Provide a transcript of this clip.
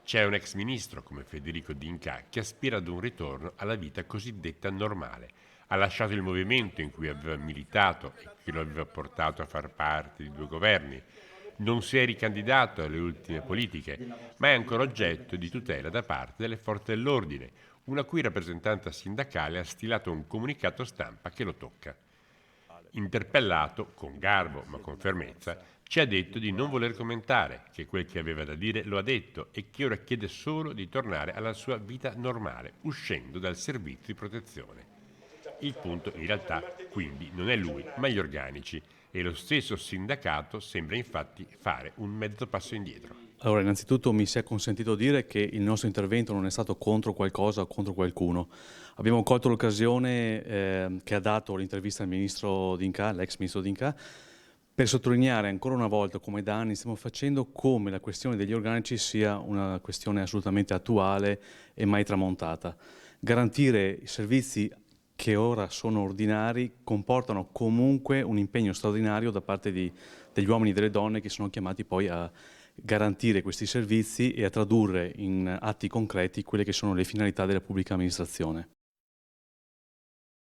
C'è un ex ministro come Federico D'Inca che aspira ad un ritorno alla vita cosiddetta normale. Ha lasciato il movimento in cui aveva militato e che lo aveva portato a far parte di due governi. Non si è ricandidato alle ultime politiche, ma è ancora oggetto di tutela da parte delle forze dell'ordine, una cui rappresentante sindacale ha stilato un comunicato stampa che lo tocca. Interpellato, con garbo ma con fermezza, ci ha detto di non voler commentare, che quel che aveva da dire lo ha detto e che ora chiede solo di tornare alla sua vita normale, uscendo dal servizio di protezione. Il punto in realtà quindi non è lui, ma gli organici, e lo stesso sindacato sembra infatti fare un mezzo passo indietro. Allora, innanzitutto mi sia consentito dire che il nostro intervento non è stato contro qualcosa o contro qualcuno. Abbiamo colto l'occasione che ha dato l'intervista al ministro D'Inca, l'ex ministro D'Inca, per sottolineare ancora una volta, come da anni stiamo facendo, come la questione degli organici sia una questione assolutamente attuale e mai tramontata. Garantire i servizi che ora sono ordinari comportano comunque un impegno straordinario da parte degli uomini e delle donne che sono chiamati poi a garantire questi servizi e a tradurre in atti concreti quelle che sono le finalità della pubblica amministrazione.